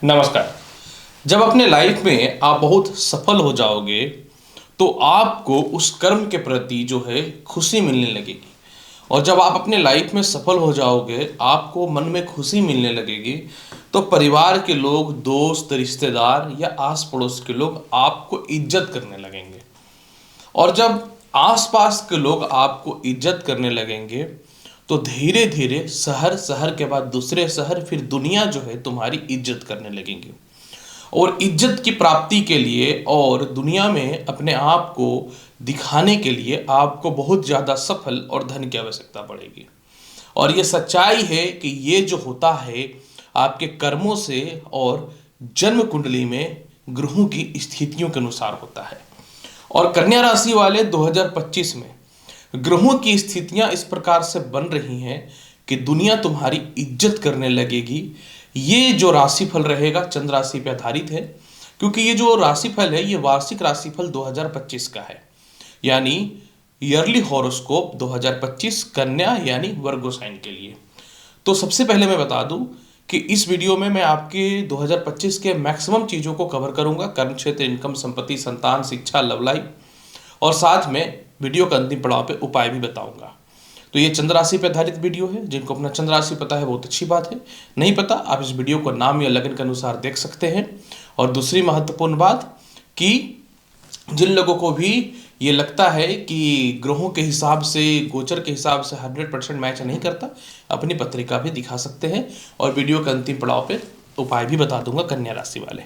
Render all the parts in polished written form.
नमस्कार। जब अपने लाइफ में आप बहुत सफल हो जाओगे तो आपको उस कर्म के प्रति जो है खुशी मिलने लगेगी। और जब आप अपने लाइफ में सफल हो जाओगे आपको मन में खुशी मिलने लगेगी तो परिवार के लोग, दोस्त, रिश्तेदार या आस पड़ोस के लोग आपको इज्जत करने लगेंगे। और जब आसपास के लोग आपको इज्जत करने लगेंगे तो धीरे धीरे शहर, शहर के बाद दूसरे शहर, फिर दुनिया जो है तुम्हारी इज्जत करने लगेंगी। और इज्जत की प्राप्ति के लिए और दुनिया में अपने आप को दिखाने के लिए आपको बहुत ज़्यादा सफल और धन की आवश्यकता पड़ेगी। और ये सच्चाई है कि ये जो होता है आपके कर्मों से और जन्म कुंडली में ग्रहों की स्थितियों के अनुसार होता है। और कन्या राशि वाले 2025 में ग्रहों की स्थितियां इस प्रकार से बन रही हैं कि दुनिया तुम्हारी इज्जत करने लगेगी। ये जो राशिफल रहेगा चंद्र राशि पर आधारित है, क्योंकि ये जो राशिफल है ये वार्षिक राशिफल 2025 का है, यानी ईयरली हॉरोस्कोप 2025 कन्या यानी वर्गो साइन के लिए। तो सबसे पहले मैं बता दूं कि इस वीडियो में मैं आपके 2025 के मैक्सिमम चीज़ों को कवर करूंगा, कर्म क्षेत्र, इनकम, संपत्ति, संतान, शिक्षा, लव लाइफ, और साथ में वीडियो का अंतिम पड़ाव पे उपाय भी बताऊंगा। तो ये चंद्र राशि पर आधारित वीडियो है। जिनको अपना चंद्र राशि पता है बहुत अच्छी बात है, नहीं पता आप इस वीडियो को नाम या लगन के अनुसार देख सकते हैं। और दूसरी महत्वपूर्ण बात कि जिन लोगों को भी ये लगता है कि ग्रहों के हिसाब से, गोचर के हिसाब से 100% मैच नहीं करता, अपनी पत्रिका भी दिखा सकते हैं और वीडियो के अंतिम पड़ाव पे उपाय भी बता दूंगा कन्या राशि वाले।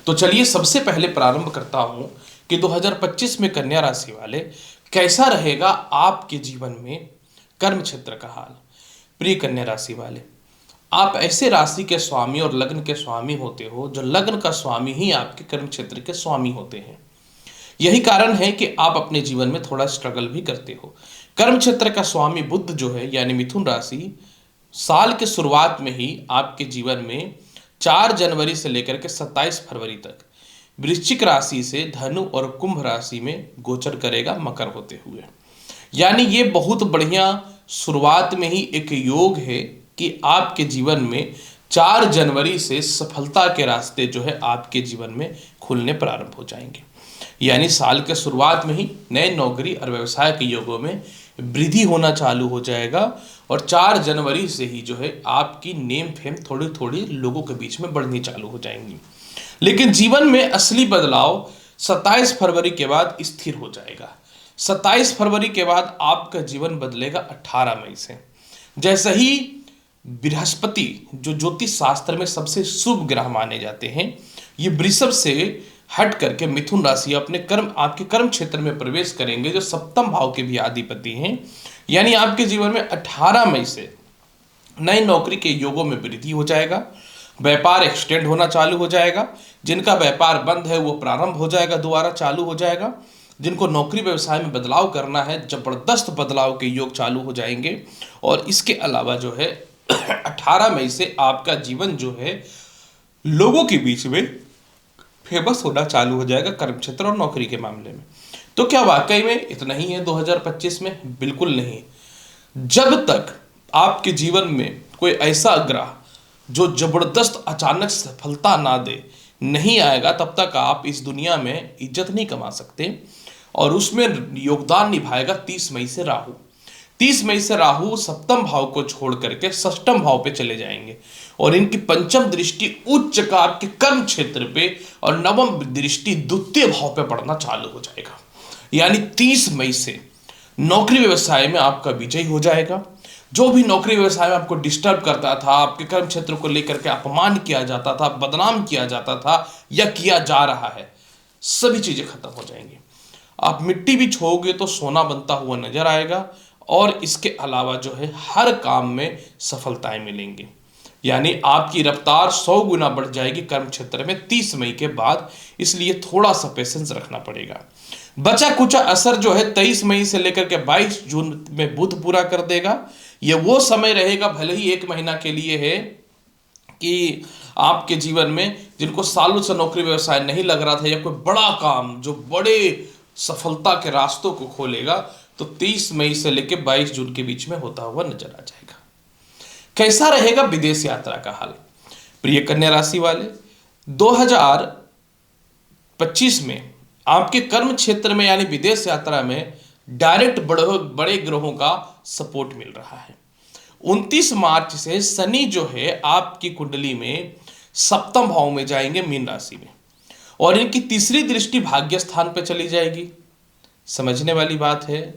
तो चलिए सबसे पहले प्रारंभ करता हूं कि 2025 में कन्या राशि वाले कैसा रहेगा आपके जीवन में कर्म क्षेत्र का हाल। प्रिय कन्या राशि वाले, आप ऐसे राशि के स्वामी और लग्न के स्वामी होते हो जो लग्न का स्वामी ही आपके कर्म क्षेत्र के स्वामी होते हैं। यही कारण है कि आप अपने जीवन में थोड़ा स्ट्रगल भी करते हो। कर्म क्षेत्र का स्वामी बुध जो है यानी मिथुन राशि, साल के शुरुआत में ही आपके जीवन में 4 जनवरी से लेकर के 27 फरवरी तक वृश्चिक राशि से धनु और कुंभ राशि में गोचर करेगा मकर होते हुए। यानी ये बहुत बढ़िया शुरुआत में ही एक योग है कि आपके जीवन में 4 जनवरी से सफलता के रास्ते जो है आपके जीवन में खुलने प्रारंभ हो जाएंगे। यानी साल के शुरुआत में ही नए नौकरी और व्यवसाय के योगों में वृद्धि होना चालू हो जाएगा। और 4 जनवरी से ही जो है आपकी नेम फेम थोड़ी थोड़ी लोगों के बीच में बढ़नी चालू हो जाएंगी। लेकिन जीवन में असली बदलाव 27 फरवरी के बाद स्थिर हो जाएगा। 27 फरवरी के बाद आपका जीवन बदलेगा 18 मई से। जैसे ही बृहस्पति, जो ज्योतिष शास्त्र में सबसे शुभ ग्रह माने जाते हैं, ये वृषभ से हट करके मिथुन राशि अपने कर्म, आपके कर्म क्षेत्र में प्रवेश करेंगे, जो सप्तम भाव के भी अधिपति हैं। यानी आपके जीवन में 18 मई से नई नौकरी के योगों में वृद्धि हो जाएगा। व्यापार एक्सटेंड होना चालू हो जाएगा। जिनका व्यापार बंद है वो प्रारंभ हो जाएगा, दोबारा चालू हो जाएगा। जिनको नौकरी व्यवसाय में बदलाव करना है, जबरदस्त बदलाव के योग चालू हो जाएंगे। और इसके अलावा जो है 18 मई से आपका जीवन जो है लोगों के बीच में फेमस होना चालू हो जाएगा कर्म क्षेत्र और नौकरी के मामले में। तो क्या वाकई में इतना ही है 2025 में? बिल्कुल नहीं। जब तक आपके जीवन में कोई ऐसा ग्रह जो जबरदस्त अचानक सफलता ना दे नहीं आएगा, तब तक आप इस दुनिया में इज्जत नहीं कमा सकते। और उसमें योगदान निभाएगा 30 मई से राहु। 30 मई से राहु सप्तम भाव को छोड़ करके षष्ठम भाव पे चले जाएंगे और इनकी पंचम दृष्टि उच्च का आपके कर्म क्षेत्र पे और नवम दृष्टि द्वितीय भाव पे पड़ना चालू हो जाएगा। यानी 30 मई से नौकरी व्यवसाय में आपका विजय हो जाएगा। जो भी नौकरी व्यवसाय में आपको डिस्टर्ब करता था, आपके कर्म क्षेत्र को लेकर के अपमान किया जाता था, बदनाम किया जाता था या किया जा रहा है, सभी चीजें खत्म हो जाएंगी। आप मिट्टी भी छूओगे तो सोना बनता हुआ नजर आएगा। और इसके अलावा जो है हर काम में सफलताएं मिलेंगी। यानी आपकी रफ्तार 100 गुना बढ़ जाएगी कर्म क्षेत्र में 30 मई के बाद। इसलिए थोड़ा सा पेशेंस रखना पड़ेगा। बचा कुचा असर जो है 23 मई से लेकर के 22 जून में बुध पूरा कर देगा। ये वो समय रहेगा, भले ही 1 महीना के लिए है, कि आपके जीवन में जिनको सालों से नौकरी व्यवसाय नहीं लग रहा था या कोई बड़ा काम जो बड़े सफलता के रास्तों को खोलेगा, तो 23 मई से लेकर 22 जून के बीच में होता हुआ नजर आ जाएगा। कैसा रहेगा विदेश यात्रा का हाल? प्रिय कन्या राशि वाले, 2025 में आपके कर्म क्षेत्र में यानी विदेश यात्रा में डायरेक्ट बड़े बड़े ग्रहों का सपोर्ट मिल रहा है। 29 मार्च से शनि जो है आपकी कुंडली में सप्तम भाव में जाएंगे मीन राशि में, और इनकी तीसरी दृष्टि भाग्य स्थान पे चली जाएगी। समझने वाली बात है,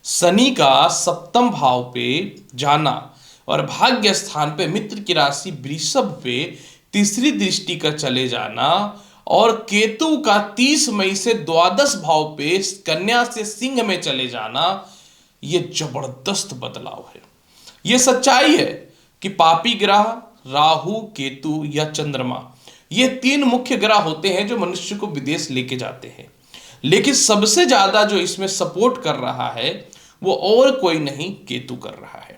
शनि का सप्तम भाव पे जाना और भाग्य स्थान पे मित्र की राशि वृषभ पे तीसरी दृष्टि का चले जाना, और केतु का 30 मई से द्वादश भाव पे कन्या से सिंह में चले जाना, ये जबरदस्त बदलाव है। ये सच्चाई है कि पापी ग्रह राहु केतु या चंद्रमा, ये तीन मुख्य ग्रह होते हैं जो मनुष्य को विदेश लेके जाते हैं, लेकिन सबसे ज्यादा जो इसमें सपोर्ट कर रहा है वो और कोई नहीं, केतु कर रहा है।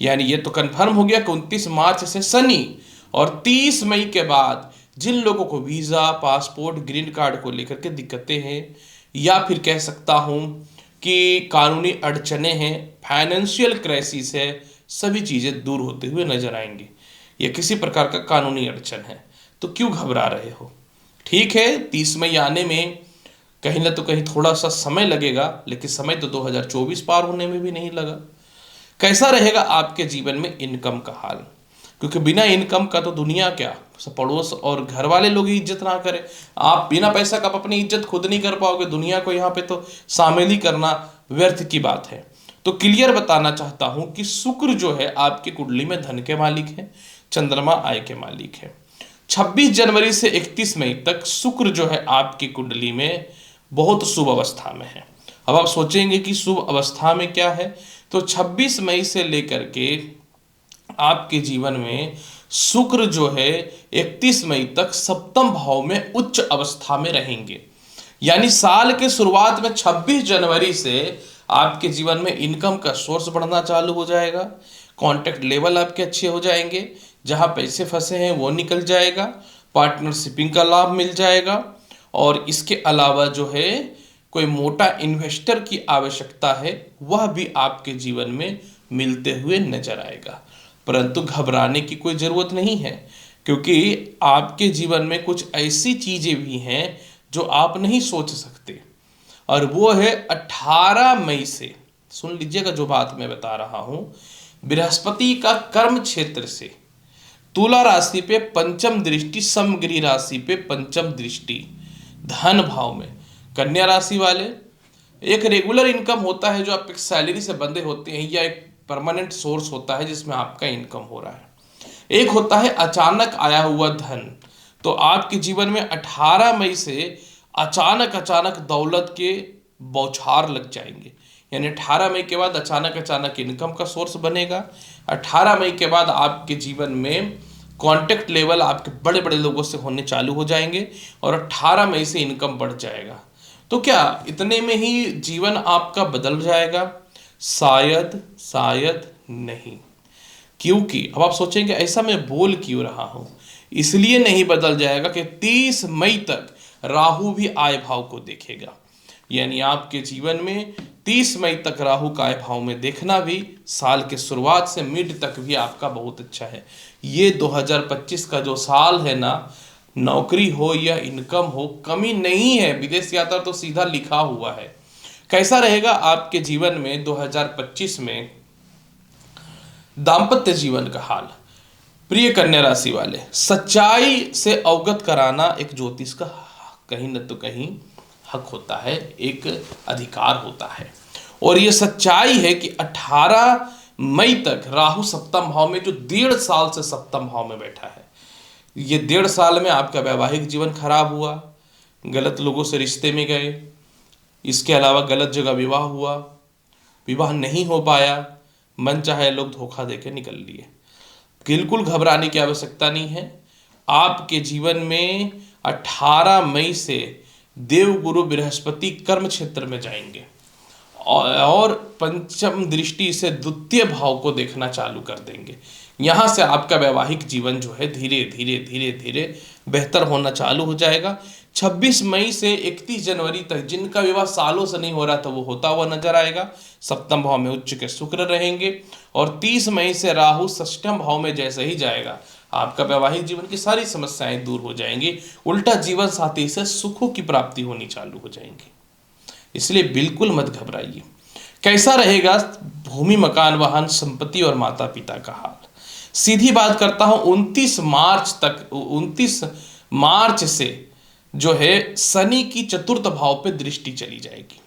यानी ये तो कंफर्म हो गया कि 29 मार्च से शनि, और 30 मई के बाद जिन लोगों को वीजा पासपोर्ट ग्रीन कार्ड को लेकर के दिक्कतें हैं, या फिर कह सकता हूं कि कानूनी अड़चने हैं, फाइनेंशियल क्राइसिस है, सभी चीजें दूर होते हुए नजर आएंगी। या किसी प्रकार का कानूनी अड़चन है तो क्यों घबरा रहे हो। ठीक है, 30 मई आने में कहीं ना तो कहीं थोड़ा सा समय लगेगा, लेकिन समय तो 2024 पार होने में भी नहीं लगा। कैसा रहेगा आपके जीवन में इनकम का हाल, क्योंकि बिना इनकम का तो दुनिया क्या, पड़ोस और घर वाले लोग ही इज्जत ना करें। आप बिना पैसा का अपनी इज्जत खुद नहीं कर पाओगे, दुनिया को यहाँ पे तो शामिल ही करना व्यर्थ की बात है। तो क्लियर बताना चाहता हूं कि शुक्र जो है आपकी कुंडली में धन के मालिक है, चंद्रमा आय के मालिक है। 26 जनवरी से 31 मई तक शुक्र जो है आपकी कुंडली में बहुत शुभ अवस्था में है। अब आप सोचेंगे कि शुभ अवस्था में क्या है, तो 26 मई से लेकर के आपके जीवन में शुक्र जो है 31 मई तक सप्तम भाव में उच्च अवस्था में रहेंगे। यानी साल के शुरुआत में 26 जनवरी से आपके जीवन में इनकम का सोर्स बढ़ना चालू हो जाएगा, कॉन्टैक्ट लेवल आपके अच्छे हो जाएंगे, जहां पैसे फंसे हैं वो निकल जाएगा, पार्टनरशिपिंग का लाभ मिल जाएगा, और इसके अलावा जो है कोई मोटा इन्वेस्टर की आवश्यकता है वह भी आपके जीवन में मिलते हुए नजर आएगा। परंतु घबराने की कोई ज़रूरत नहीं है, क्योंकि आपके जीवन में कुछ ऐसी चीज़ें भी हैं जो आप नहीं सोच सकते, और वो है 18 मई से, सुन लीजिएगा जो बात मैं बता रहा हूँ, बृहस्पति का कर्म क्षेत्र से तुला राशि पे पंचम दृष्टि, समगृह राशि पे पंचम दृष्टि, धन भाव में कन्या राशि वाले, एक रेगुलर इनकम होता है जो आप एक सैलरी से बंधे होते हैं, या एक परमानेंट सोर्स होता है जिसमें आपका इनकम हो रहा है। एक होता है अचानक आया हुआ धन। तो आपके जीवन में 18 मई से अचानक दौलत के बौछार लग जाएंगे। यानी 18 मई के बाद अचानक इनकम का सोर्स बनेगा। 18 मई के बाद आपके जीवन में कॉन्टैक्ट लेवल आपके बड़े बड़े लोगों से होने चालू हो जाएंगे, और 18 मई से इनकम बढ़ जाएगा। तो क्या इतने में ही जीवन आपका बदल जाएगा? शायद नहीं। क्योंकि अब आप सोचेंगे ऐसा मैं बोल क्यों रहा हूं। इसलिए नहीं बदल जाएगा कि 30 मई तक राहु भी आय भाव को देखेगा। यानी आपके जीवन में 30 मई तक राहु का आय भाव में देखना भी साल के शुरुआत से मिड तक भी आपका बहुत अच्छा है। ये 2025 का जो साल है ना, नौकरी हो या इनकम हो, कमी नहीं है। विदेश यात्रा तो सीधा लिखा हुआ है। कैसा रहेगा आपके जीवन में 2025 में दाम्पत्य जीवन का हाल? प्रिय कन्या राशि वाले, सच्चाई से अवगत कराना एक ज्योतिष का कहीं न तो कहीं हक होता है, एक अधिकार होता है। और ये सच्चाई है कि 18 मई तक राहु सप्तम भाव में, जो 1.5 साल से सप्तम भाव में बैठा है, ये 1.5 साल में आपका वैवाहिक जीवन खराब हुआ, गलत लोगों से रिश्ते में गए, इसके अलावा गलत जगह विवाह हुआ, विवाह नहीं हो पाया, मन चाहे लोग धोखा देके निकल लिए। बिल्कुल घबराने की आवश्यकता नहीं है। आपके जीवन में 18 मई से देवगुरु बृहस्पति कर्म क्षेत्र में जाएंगे, और पंचम दृष्टि से द्वितीय भाव को देखना चालू कर देंगे। यहाँ से आपका वैवाहिक जीवन जो है धीरे धीरे बेहतर होना चालू हो जाएगा। 26 मई से 31 जनवरी तक जिनका विवाह सालों से नहीं हो रहा था वो होता हुआ नजर आएगा। सप्तम भाव में उच्च के शुक्र रहेंगे, और 30 मई से राहु षष्ठम भाव में जैसे ही जाएगा आपका वैवाहिक जीवन की सारी समस्याएं दूर हो जाएंगी, उल्टा जीवन साथी से सुखों की प्राप्ति होनी चालू हो जाएंगी। इसलिए बिल्कुल मत घबराइए। कैसा रहेगा भूमि, मकान, वाहन, संपत्ति और माता पिता का हाल? सीधी बात करता हूं, 29 मार्च से जो है शनि की चतुर्थ भाव पे दृष्टि चली जाएगी।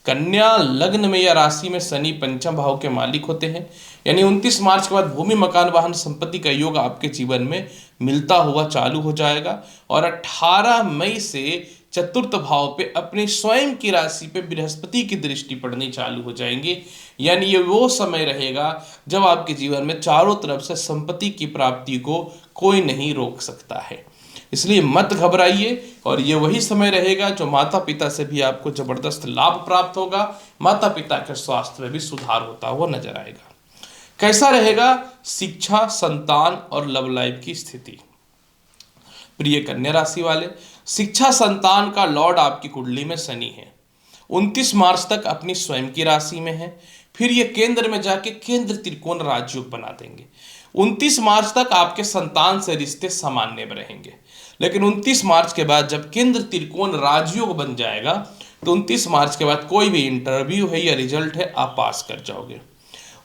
कन्या लग्न में या राशि में शनि पंचम भाव के मालिक होते हैं, यानी 29 मार्च के बाद भूमि, मकान, वाहन, संपत्ति का योग आपके जीवन में मिलता हुआ चालू हो जाएगा। और 18 मई से चतुर्थ भाव पे अपने स्वयं की राशि पे बृहस्पति की दृष्टि पड़नी चालू हो जाएंगी। यानी ये वो समय रहेगा जब आपके जीवन में चारों तरफ से संपत्ति की प्राप्ति को कोई नहीं रोक सकता है। इसलिए मत घबराइए, और ये वही समय रहेगा जो माता पिता से भी आपको जबरदस्त लाभ प्राप्त होगा। माता पिता के स्वास्थ्य में भी सुधार होता हुआ नजर आएगा। कैसा रहेगा शिक्षा, संतान और लव लाइफ की स्थिति? प्रिय कन्या राशि वाले, शिक्षा संतान का लॉर्ड आपकी कुंडली में शनि है। 29 मार्च तक अपनी स्वयं की राशि में है, फिर ये केंद्र में जाके केंद्र त्रिकोण राजयोग बना देंगे। 29 मार्च तक आपके संतान से रिश्ते सामान्य में रहेंगे, लेकिन 29 मार्च के बाद जब केंद्र त्रिकोण राजयोग बन जाएगा तो 29 मार्च के बाद कोई भी इंटरव्यू है या रिजल्ट है आप पास कर जाओगे।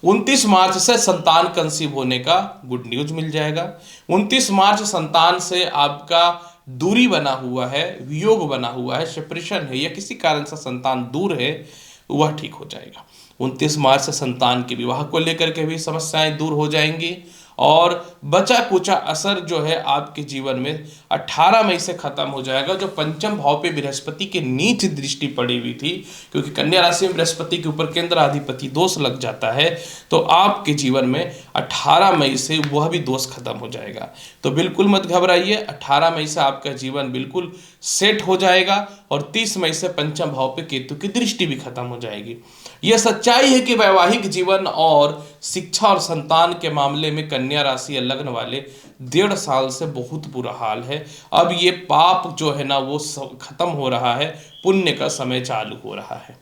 29 मार्च से संतान कंसीव होने का गुड न्यूज मिल जाएगा। 29 मार्च संतान से आपका दूरी बना हुआ है, वियोग बना हुआ है, सेपरेशन है या किसी कारण से संतान दूर है, वह ठीक हो जाएगा। 29 मार्च से संतान के विवाह को लेकर के भी समस्याएं दूर हो जाएंगी। और बचा कुचा असर जो है आपके जीवन में 18 मई से खत्म हो जाएगा, जो पंचम भाव पे बृहस्पति की नीच दृष्टि पड़ी हुई थी। क्योंकि कन्या राशि में बृहस्पति के ऊपर केंद्राधिपति दोष लग जाता है, तो आपके जीवन में 18 मई से वह भी दोष खत्म हो जाएगा। तो बिल्कुल मत घबराइए, 18 मई से आपका जीवन बिल्कुल सेट हो जाएगा। और 30 मई से पंचम भाव पे केतु की दृष्टि भी खत्म हो जाएगी। यह सच्चाई है कि वैवाहिक जीवन और शिक्षा और संतान के मामले में कन्या राशि या लग्न वाले 1.5 साल से बहुत बुरा हाल है। अब ये पाप जो है ना वो खत्म हो रहा है, पुण्य का समय चालू हो रहा है।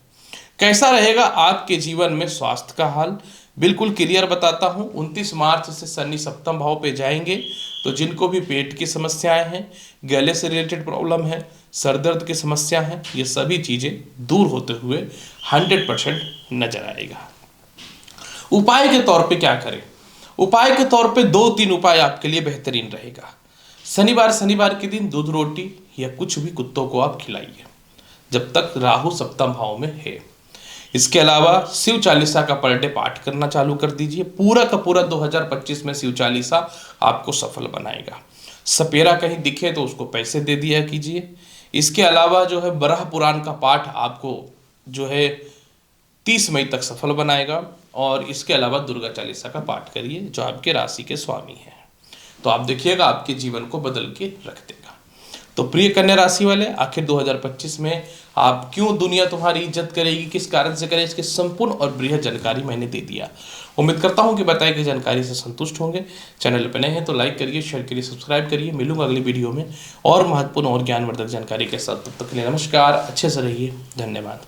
कैसा रहेगा आपके जीवन में स्वास्थ्य का हाल? बिल्कुल क्लियर बताता हूं। 29 मार्च से शनि सप्तम भाव पे जाएंगे, तो जिनको भी पेट की समस्याएं हैं, गले से रिलेटेड प्रॉब्लम है, सर दर्द की समस्या है, ये सभी चीजें दूर होते हुए 100% नजर आएगा। उपाय के तौर पे क्या करें? उपाय के तौर पे 2-3 उपाय आपके लिए बेहतरीन रहेगा। शनिवार के दिन दूध रोटी या कुछ भी कुत्तों को आप खिलाइए जब तक राहु सप्तम भाव में है। इसके अलावा शिव चालीसा का पर डे पाठ करना चालू कर दीजिए। पूरा का पूरा 2025 में शिव चालीसा आपको सफल बनाएगा। सपेरा कहीं दिखे तो उसको पैसे दे दिया कीजिए। इसके अलावा जो है बराह पुराण का पाठ आपको जो है 30 मई तक सफल बनाएगा। और इसके अलावा दुर्गा चालीसा का पाठ करिए जो आपके राशि के स्वामी हैं, तो आप देखिएगा आपके जीवन को बदल के रख देगा। तो प्रिय कन्या राशि वाले, आखिर 2025 में आप क्यों दुनिया तुम्हारी इज्जत करेगी, किस कारण से करे, इसकी संपूर्ण और बृहद जानकारी मैंने दे दिया। उम्मीद करता हूं कि बताई गई जानकारी से संतुष्ट होंगे। चैनल पर नए हैं तो लाइक करिए, शेयर करिए, सब्सक्राइब करिए। मिलूंगा अगली वीडियो में और महत्वपूर्ण और ज्ञानवर्धक जानकारी के साथ। तब तक के लिए नमस्कार, अच्छे से रहिए, धन्यवाद।